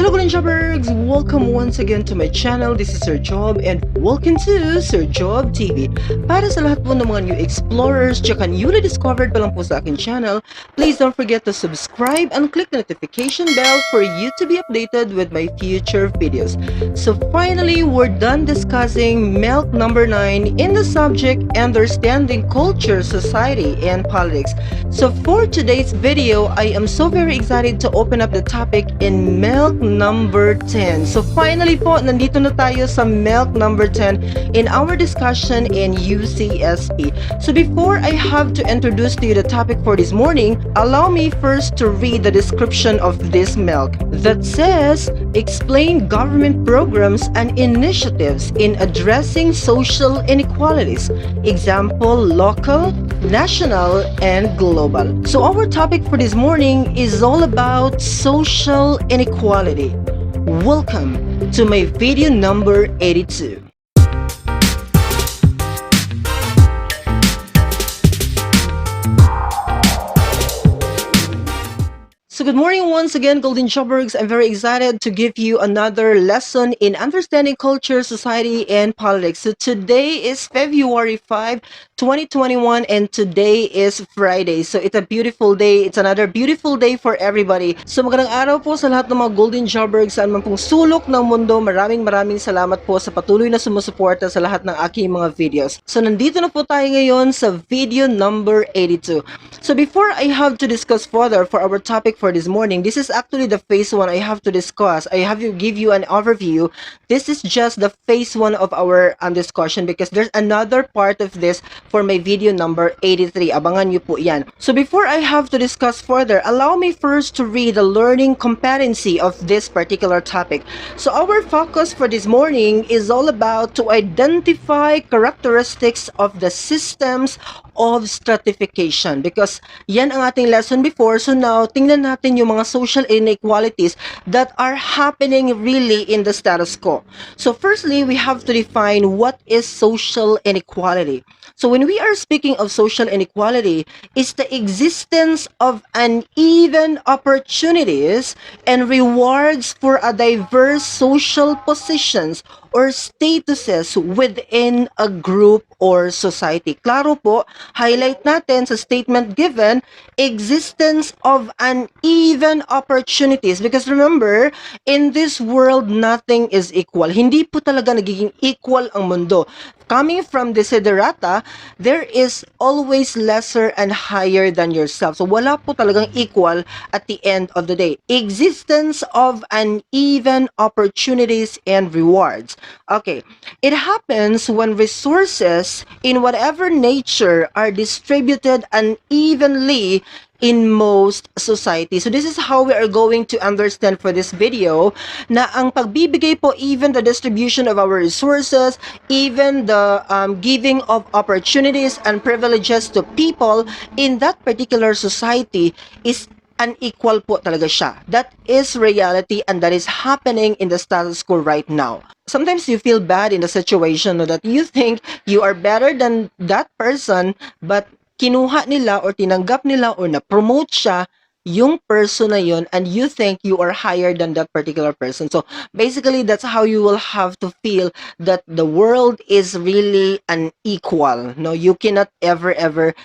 Hello good jobbergs! Welcome once again to my channel. This is Sir Job and welcome to Sir Job TV. Para sa lahat po ng mga new explorers tsaka newly discovered pa lang po sa akin channel, please don't forget to subscribe and click the notification bell for you to be updated with my future videos. So finally, we're done discussing MELC number 9 in the subject Understanding Culture, Society, and Politics. So for today's video, I am so very excited to open up the topic in MELC number 10. So finally po, nandito na tayo sa MELC number 10 in our discussion in UCSP. So before I have to introduce to you the topic for this morning, allow me first to read the description of this MELC that says, explain government programs and initiatives in addressing social inequalities. Example, local, national, and global. So our topic for this morning is all about social inequality. Welcome to my video number 82. So good morning once again, Golden Jobbergs. I'm very excited to give you another lesson in understanding culture, society, and politics. So today is February 5, 2021, and today is Friday. So it's a beautiful day. It's another beautiful day for everybody. So magandang araw po sa lahat ng mga Golden Jobbergs saan man pong sulok ng mundo. Maraming salamat po sa patuloy na sumusuporta sa lahat ng aking mga videos. So nandito na po tayo ngayon sa video number 82. So before I have to discuss further for our topic for this morning, this is actually the phase 1 I have to discuss. I have to give you an overview. This is just the phase 1 of our discussion because there's another part of this for my video number 83. Abangan nyo po yan. So before I have to discuss further, allow me first to read the learning competency of this particular topic. So our focus for this morning is all about to identify characteristics of the systems of stratification because yan ang ating lesson before. So now, tingnan natin yung mga social inequalities that are happening really in the status quo. So firstly, we have to define what is social inequality. So when we are speaking of social inequality, it's the existence of uneven opportunities and rewards for a diverse social positions or statuses within a group or society. Klaro po, highlight natin sa statement given, existence of uneven opportunities. Because remember, in this world, nothing is equal. Hindi po talaga nagiging equal ang mundo. Coming from desiderata, there is always lesser and higher than yourself. So wala po talagang equal at the end of the day. Existence of uneven opportunities and rewards. Okay, it happens when resources in whatever nature are distributed unevenly in most society. So this is how we are going to understand for this video na ang pagbibigay po, even the distribution of our resources, even the giving of opportunities and privileges to people in that particular society is unequal po talaga siya. That is reality and that is happening in the status quo right now. Sometimes you feel bad in the situation that you think you are better than that person, but kinuha nila or tinanggap nila or na-promote siya yung person na yun and you think you are higher than that particular person. So basically, that's how you will have to feel that the world is really unequal. No, you cannot ever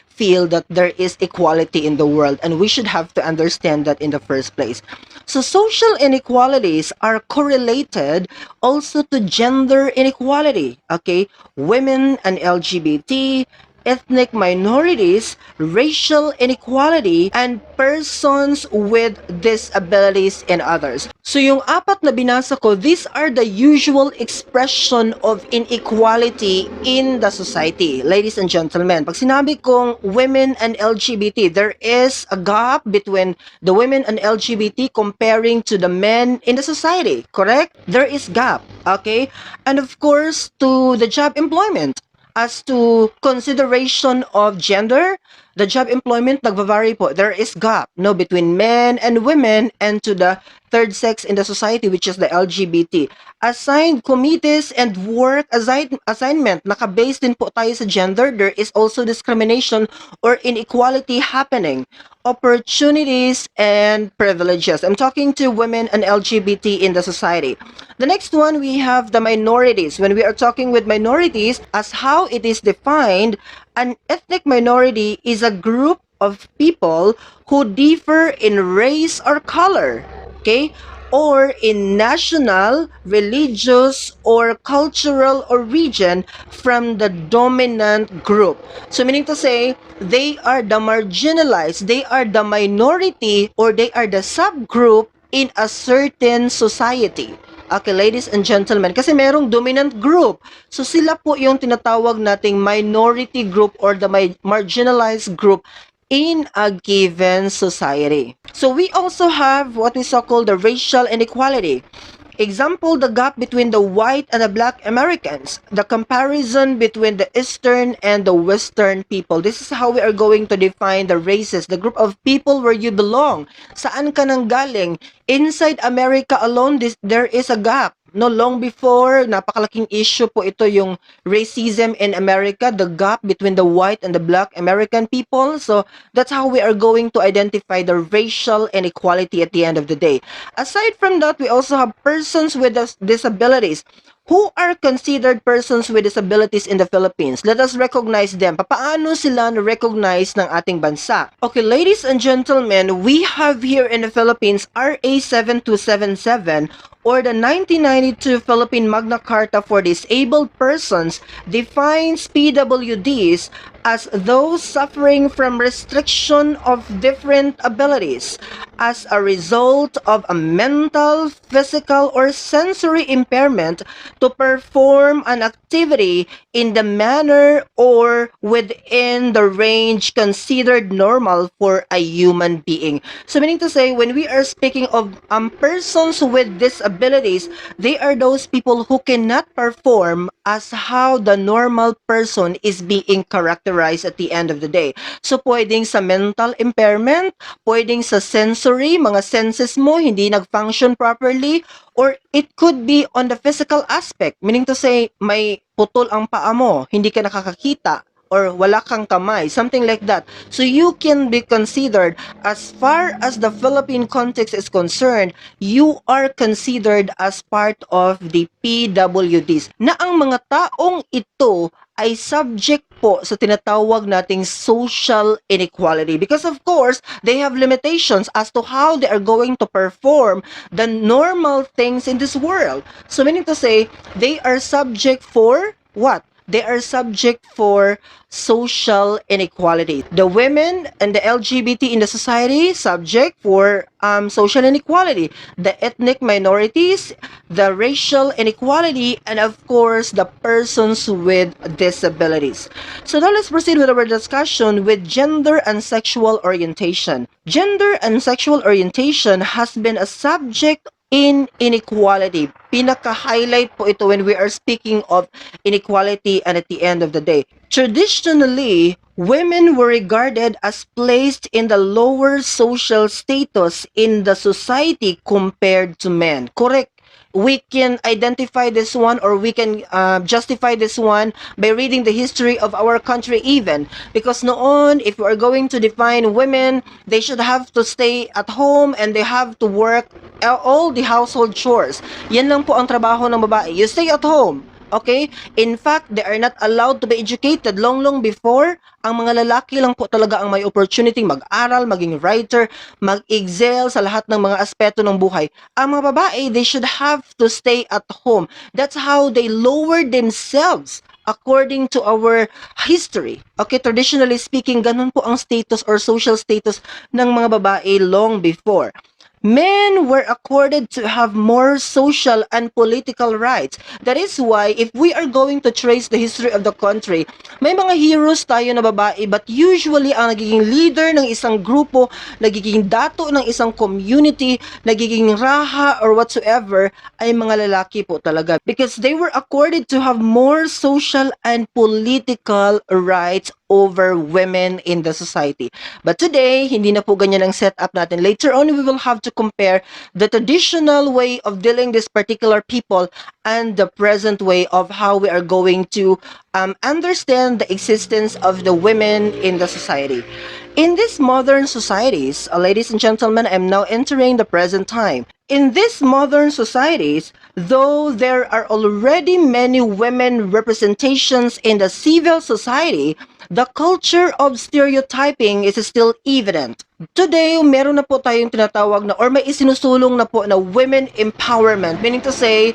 feel that there is equality in the world, and we should have to understand that in the first place. So social inequalities are correlated also to gender inequality. Okay, women and LGBT, ethnic minorities, racial inequality, and persons with disabilities and others. So yung apat na binasa ko, these are the usual expression of inequality in the society. Ladies and gentlemen, pag sinabi kong women and LGBT, there is a gap between the women and LGBT comparing to the men in the society, correct? There is gap, okay? And of course, to the job employment. As to consideration of gender, the job employment nagva-vary po. There is gap no between men and women and to the third sex in the society, which is the LGBT. Assigned committees and work assignment, naka-based din po tayo sa gender. There is also discrimination or inequality happening. Opportunities and privileges. I'm talking to women and LGBT in the society. The next one, we have the minorities. When we are talking with minorities, as how it is defined, an ethnic minority is a group of people who differ in race or color, okay, or in national, religious, or cultural origin from the dominant group. So meaning to say, they are the marginalized, they are the minority, or they are the subgroup in a certain society. Okay, ladies and gentlemen, kasi merong dominant group. So sila po yung tinatawag nating minority group or the marginalized group in a given society. So we also have what we so called the racial inequality. Example, the gap between the white and the black Americans, the comparison between the Eastern and the Western people. This is how we are going to define the races, the group of people where you belong. Saan ka nang galing? Inside America alone, there is a gap. No, long before, napakalaking issue po ito yung racism in America, the gap between the white and the black American people. So that's how we are going to identify the racial inequality at the end of the day. Aside from that, we also have persons with disabilities. Who are considered persons with disabilities in the Philippines? Let us recognize them. Paano sila na-recognize ng ating bansa? Okay, ladies and gentlemen, we have here in the Philippines RA 7277 or the 1992 Philippine Magna Carta for Disabled Persons defines PWDs as those suffering from restriction of different abilities as a result of a mental, physical, or sensory impairment to perform an activity in the manner or within the range considered normal for a human being. So meaning to say, when we are speaking of persons with disabilities, they are those people who cannot perform as how the normal person is being characterized at the end of the day. So pwedeng sa mental impairment, pwedeng sa sensory, mga senses mo hindi nag-function properly, or it could be on the physical aspect, meaning to say, may putol ang paa mo, hindi ka nakakakita, or wala kang kamay, something like that. So you can be considered, as far as the Philippine context is concerned, you are considered as part of the PWDs, na ang mga taong ito ay subject po sa tinatawag nating social inequality, because of course they have limitations as to how they are going to perform the normal things in this world. So meaning to say, they are subject for what? They are subject for social inequality. The women and the LGBT in the society subject for social inequality. The ethnic minorities, the racial inequality, and of course the persons with disabilities. So now let's proceed with our discussion with gender and sexual orientation. Gender and sexual orientation has been a subject in inequality. Pinaka-highlight po ito when we are speaking of inequality and at the end of the day. Traditionally, women were regarded as placed in the lower social status in the society compared to men. Correct. We can identify this one, or we can justify this one by reading the history of our country even. Because noon, if we are going to define women, they should have to stay at home and they have to work all the household chores. Yan lang po ang trabaho ng babae. You stay at home. Okay? In fact, they are not allowed to be educated. Long before, ang mga lalaki lang po talaga ang may opportunity mag-aral, maging writer, mag-excel sa lahat ng mga aspeto ng buhay. Ang mga babae, they should have to stay at home. That's how they lower themselves according to our history. Okay, traditionally speaking, ganun po ang status or social status ng mga babae long before. Men were accorded to have more social and political rights. That is why, if we are going to trace the history of the country, may mga heroes tayo na babae, but usually ang nagiging leader ng isang grupo, nagiging dato ng isang community, nagiging raha or whatsoever, ay mga lalaki po talaga. Because they were accorded to have more social and political rights over women in the society. But today, hindi na po ganyan ang setup natin. Later on, we will have to compare the traditional way of dealing this particular people and the present way of how we are going to understand the existence of the women in the society. In these modern societies, ladies and gentlemen, I'm now entering the present time. In these modern societies, though there are already many women representations in the civil society, the culture of stereotyping is still evident. Today, meron na po tayong tinatawag na or may isinusulong na po na women empowerment, meaning to say,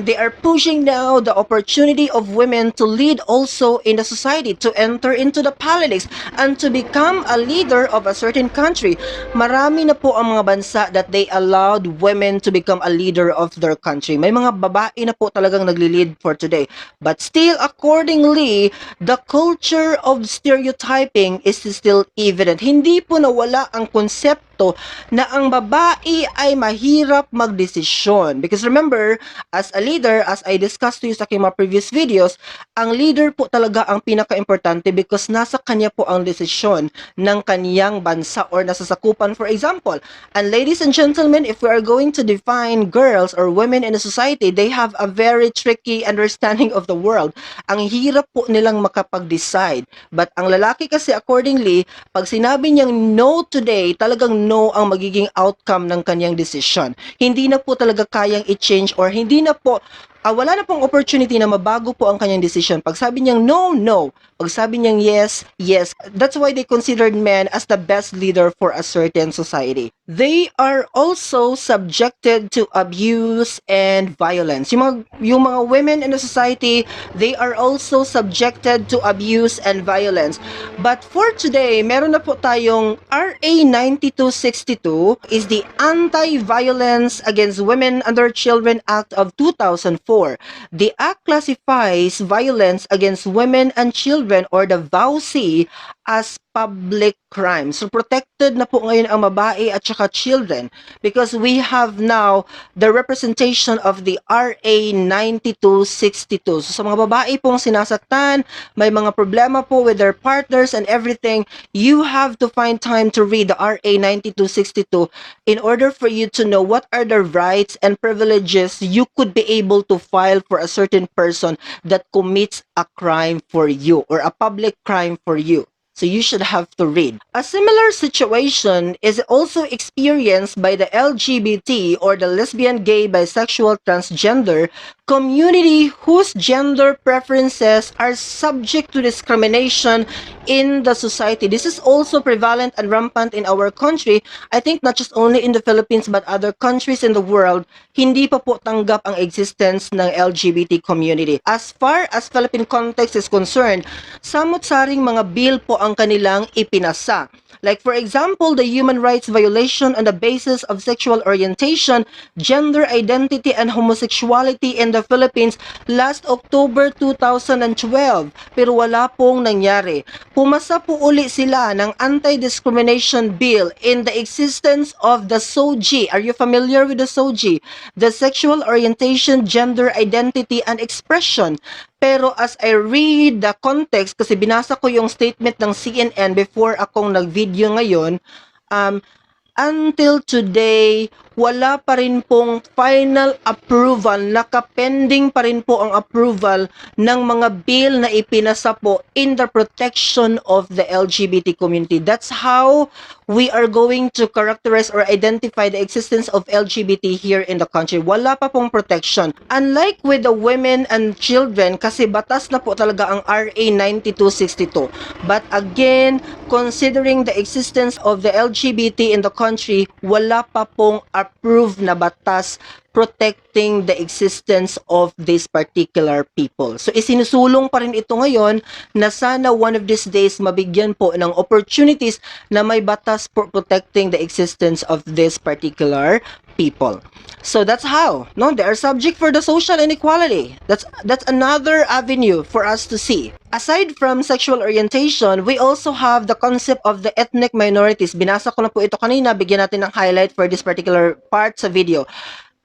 they are pushing now the opportunity of women to lead also in the society, to enter into the politics, and to become a leader of a certain country. Marami na po ang mga bansa that they allowed women to become a leader of their country. May mga babae na po talagang nagli-lead for today. But still, accordingly, the culture of stereotyping is still evident. Hindi po nawala ang konsepto na ang babae ay mahirap magdesisyon. Because remember, as a leader, as I discussed to you sa aking mga previous videos, ang leader po talaga ang pinaka-importante because nasa kanya po ang desisyon ng kaniyang bansa or nasasakupan, for example. And ladies and gentlemen, if we are going to define girls or women in a society, they have a very tricky understanding of the world. Ang hirap po nilang makapag-decide. But ang lalaki kasi accordingly, pag sinabi niyang no today, talagang no ang magiging outcome ng kanyang decision. Hindi na po talaga kayang i-change or hindi na po wala na pong opportunity na mabago po ang kanyang decision. Pag sabi niyang no, no. Pag sabi niyang yes, yes. That's why they considered men as the best leader for a certain society. They are also subjected to abuse and violence. Yung mga women in the society, they are also subjected to abuse and violence. But for today, meron na po tayong RA 9262 is the Anti-Violence Against Women and Children Act of 2004. The act classifies violence against women and children or the VAUC as public crime. So protected na po ngayon ang babae at saka children because we have now the representation of the RA 9262. So sa mga babae pong sinasaktan, may mga problema po with their partners and everything, you have to find time to read the RA 9262 in order for you to know what are the rights and privileges you could be able to file for a certain person that commits a crime for you or a public crime for you. So you should have to read. A similar situation is also experienced by the LGBT or the lesbian, gay, bisexual, transgender community whose gender preferences are subject to discrimination in the society. This is also prevalent and rampant in our country. I think not just only in the Philippines but other countries in the world, hindi pa po tanggap ang existence ng LGBT community. As far as Philippine context is concerned, samot-saring mga bill po ang kanilang ipinasa. Like for example, the human rights violation on the basis of sexual orientation, gender identity, and homosexuality in the Philippines last October 2012. Pero wala pong nangyari. Pumasa po uli sila ng anti-discrimination bill in the existence of the SOGI. Are you familiar with the SOGI? The Sexual Orientation, Gender Identity, and Expression. Pero as I read the context, kasi binasa ko yung statement ng CNN before akong nag-video ngayon, until today, wala pa rin pong final approval, nakapending pa rin po ang approval ng mga bill na ipinasa po in the protection of the LGBT community. That's how we are going to characterize or identify the existence of LGBT here in the country. Wala pa pong protection. Unlike with the women and children, kasi batas na po talaga ang RA 9262. But again, considering the existence of the LGBT in the country, wala pa pong approved na batas protecting the existence of this particular people. So isinusulong pa rin ito ngayon na sana one of these days mabigyan po ng opportunities na may batas for protecting the existence of this particular people. So that's how, no, they are subject for the social inequality. That's another avenue for us to see. Aside from sexual orientation, we also have the concept of the ethnic minorities. Binasa ko na po ito kanina, bigyan natin ng highlight for this particular part sa video.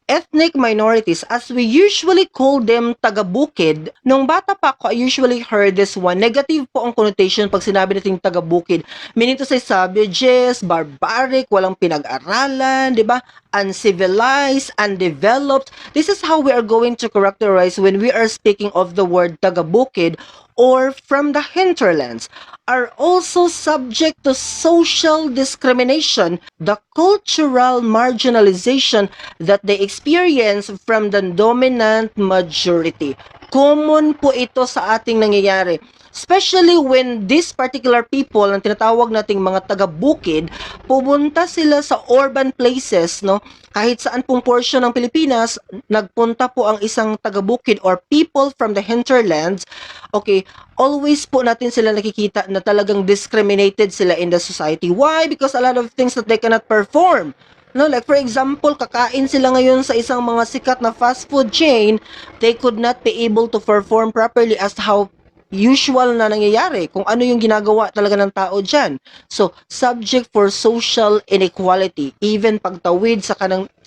ethnic minorities, as we usually call them taga-bukid. Nung bata pa ako, I usually heard this one. Negative po ang connotation pag sinabi nating taga-bukid. Meaning to say savages, barbaric, walang pinag-aralan, di ba? Uncivilized, undeveloped. This is how we are going to characterize when we are speaking of the word taga-bukid or from the hinterlands, are also subject to social discrimination, the cultural marginalization that they experience from the dominant majority. Common po ito sa ating nangyayari. Especially when these particular people, ang tinatawag nating mga taga-bukid, pumunta sila sa urban places, no? Kahit saan pong portion ng Pilipinas, nagpunta po ang isang taga-bukid or people from the hinterlands, okay, always po natin sila nakikita na talagang discriminated sila in the society. Why? Because a lot of things that they cannot perform. No, like for example, kakain sila ngayon sa isang mga sikat na fast food chain, they could not be able to perform properly as how usual na nangyayari, kung ano yung ginagawa talaga ng tao dyan. So, subject for social inequality. Even pagtawid sa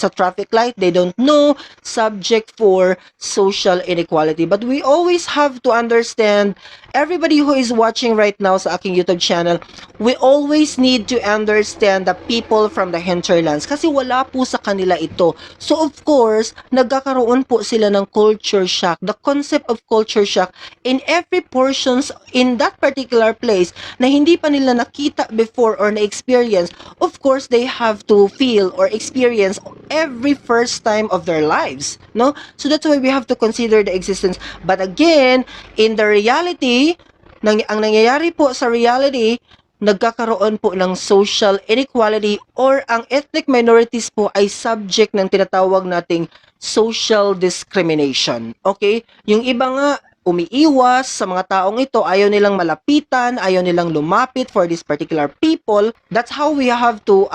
traffic light, they don't know, subject for social inequality. But we always have to understand, everybody who is watching right now sa aking YouTube channel, we always need to understand the people from the hinterlands kasi wala po sa kanila ito. So of course, nagkakaroon po sila ng culture shock. The concept of culture shock in every portions in that particular place na hindi pa nila nakita before or na-experience, of course, they have to feel or experience every first time of their lives, no? So that's why we have to consider the existence. But again, in the reality, ang nangyayari po sa reality, nagkakaroon po ng social inequality or ang ethnic minorities po ay subject ng tinatawag nating social discrimination. Okay? Yung iba nga, umiiwas sa mga taong ito, ayaw nilang malapitan, ayaw nilang lumapit for this particular people. That's how we have to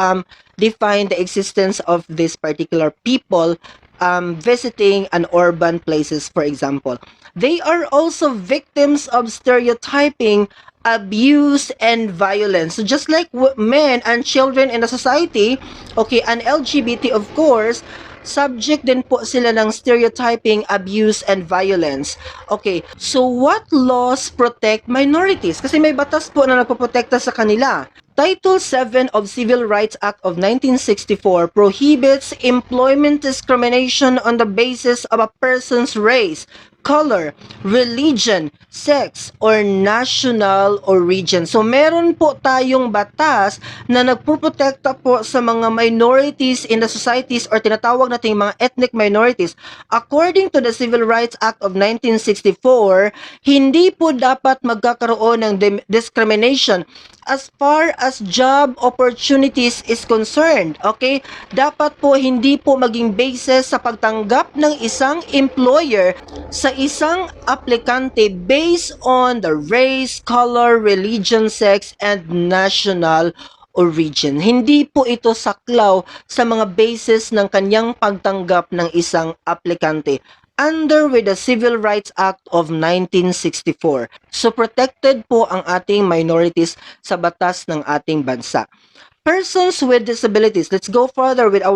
define the existence of this particular people visiting an urban places, for example. They are also victims of stereotyping, abuse, and violence. So just like men and children in a society, okay, and LGBT, of course, subject din po sila ng stereotyping, abuse, and violence. Okay, so what laws protect minorities? Kasi may batas po na nagpoprotekta sa kanila. Title 7 of Civil Rights Act of 1964 prohibits employment discrimination on the basis of a person's race, color, religion, sex, or national origin. So meron po tayong batas na nagpoprotekta po sa mga minorities in the societies or tinatawag nating mga ethnic minorities. According to the Civil Rights Act of 1964, hindi po dapat magkakaroon ng discrimination as far as job opportunities is concerned. Okay? Dapat po hindi po maging basis sa pagtanggap ng isang employer sa isang aplikante based on the race, color, religion, sex, and national origin. Hindi po ito saklaw sa mga basis ng kanyang pagtanggap ng isang aplikante under with the Civil Rights Act of 1964. So protected po ang ating minorities sa batas ng ating bansa. Persons with disabilities. Let's go further with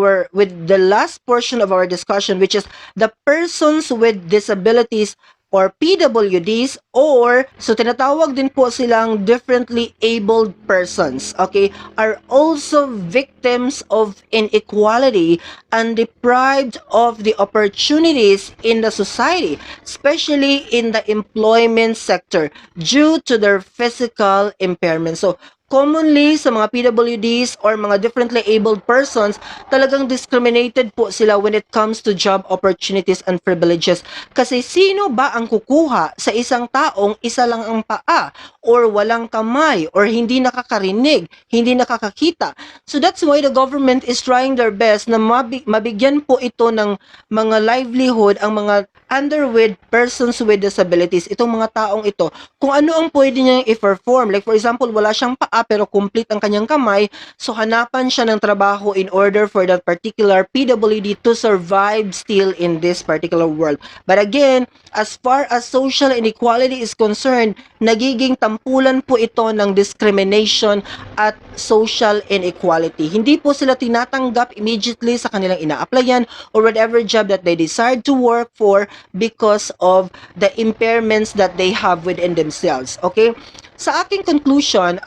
the last portion of our discussion, which is the persons with disabilities or PWDs, or so tinatawag din po silang differently abled persons, okay, are also victims of inequality and deprived of the opportunities in the society, especially in the employment sector due to their physical impairment. So commonly sa mga PWDs or mga differently abled persons, talagang discriminated po sila when it comes to job opportunities and privileges. Kasi sino ba ang kukuha sa isang taong isa lang ang paa or walang kamay or hindi nakakarinig, hindi nakakakita? So that's why the government is trying their best na mabigyan po ito ng mga livelihood ang mga underweight persons with disabilities, itong mga taong ito, kung ano ang pwede niyang i-perform. Like for example, wala siyang paa, paa pero complete ang kanyang kamay, so hanapan siya ng trabaho in order for that particular PWD to survive still in this particular world. But again, as far as social inequality is concerned, nagiging tampulan po ito ng discrimination at social inequality. Hindi po sila tinatanggap immediately sa kanilang ina-applyan or whatever job that they decide to work for because of the impairments that they have within themselves. Okay? Sa aking conclusion,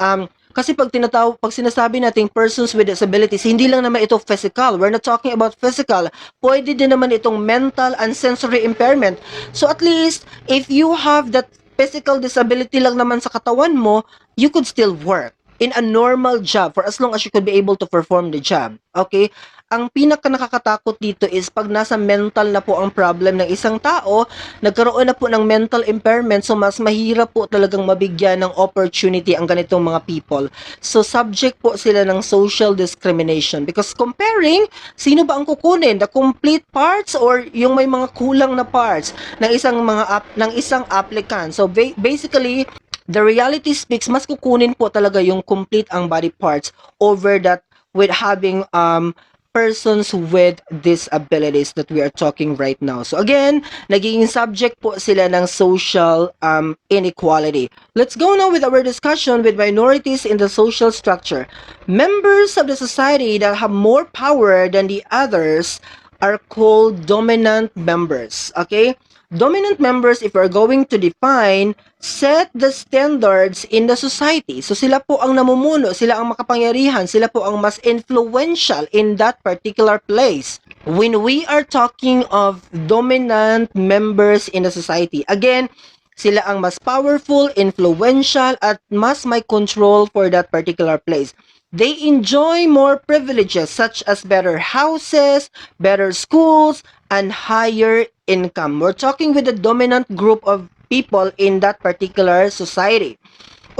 kasi pag sinasabi nating persons with disabilities, hindi lang naman ito physical. We're not talking about physical. Pwede din naman itong mental and sensory impairment. So at least, if you have that physical disability lang naman sa katawan mo, you could still work in a normal job for as long as you could be able to perform the job. Okay? Ang pinaka nakakatakot dito is pag nasa mental na po ang problem ng isang tao, nagkaroon na po ng mental impairment, so mas mahirap po talagang mabigyan ng opportunity ang ganitong mga people. So subject po sila ng social discrimination because comparing, sino ba ang kukunin? The complete parts or yung may mga kulang na parts ng isang applicant? So basically, the reality speaks, mas kukunin po talaga yung complete ang body parts over that with having persons with disabilities that we are talking right now. So again, naging subject po sila ng social inequality. Let's go now with our discussion with minorities in the social structure. Members of the society that have more power than the others are called dominant members. Okay? Dominant members, if we're going to define, set the standards in the society. So sila po ang namumuno, sila ang makapangyarihan, sila po ang mas influential in that particular place. When we are talking of dominant members in the society, again, sila ang mas powerful, influential, at mas may control for that particular place. They enjoy more privileges such as better houses, better schools, and higher income. We're talking with the dominant group of people in that particular society.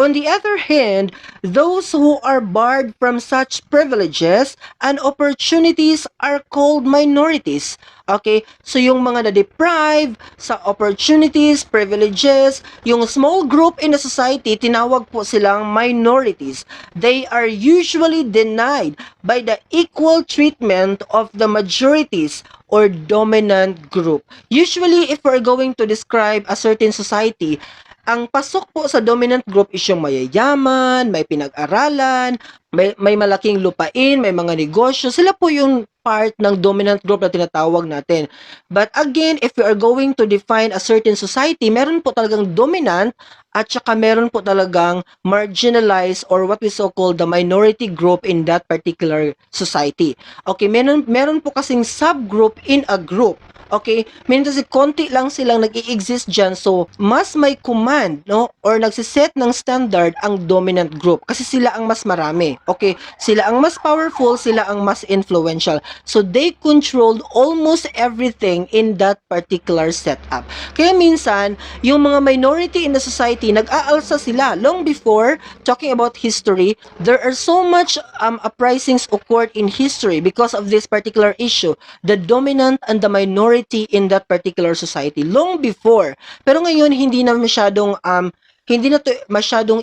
On the other hand, those who are barred from such privileges and opportunities are called minorities. Okay? So yung mga na-deprive sa opportunities, privileges, yung small group in the society, tinawag po silang minorities. They are usually denied by the equal treatment of the majorities or dominant group. Usually, if we're going to describe a certain society, ang pasok po sa dominant group is yung mayayaman, may pinag-aralan, may malaking lupain, may mga negosyo. Sila po yung part ng dominant group na tinatawag natin. But again, if we are going to define a certain society, meron po talagang dominant at saka meron po talagang marginalized or what we so call the minority group in that particular society. Okay, meron po kasing subgroup in a group. Okay? Meaning kasi konti lang silang nag-i-exist dyan, so mas may command, no? Or nagsiset ng standard ang dominant group kasi sila ang mas marami. Okay? Sila ang mas powerful, sila ang mas influential. So they controlled almost everything in that particular setup. Kaya minsan, yung mga minority in the society, nag-aalsa sila. Long before, talking about history, there are so much uprisings occurred in history because of this particular issue. The dominant and the minority in that particular society long before. Pero ngayon hindi na masyadong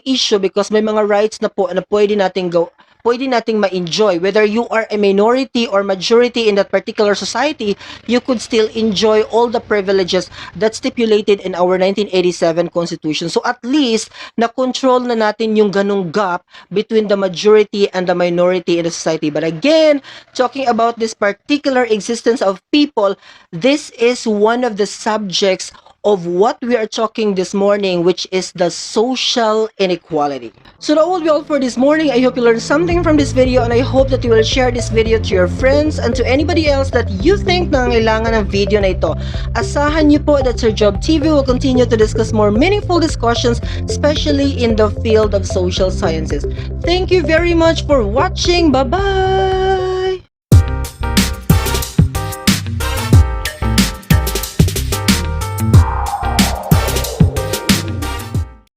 issue because may mga rights na po na pwede nating ma-enjoy. Whether you are a minority or majority in that particular society, you could still enjoy all the privileges that stipulated in our 1987 Constitution. So at least, na-control na natin yung ganung gap between the majority and the minority in the society. But again, talking about this particular existence of people, this is one of the subjects of what we are talking this morning, which is the social inequality. So that will be all for this morning. I hope you learned something from this video, and I hope that you will share this video to your friends and to anybody else that you think nangangailangan ng video na ito. Asahan niyo po that Sir Job TV will continue to discuss more meaningful discussions, especially in the field of social sciences. Thank you very much for watching. Bye-bye!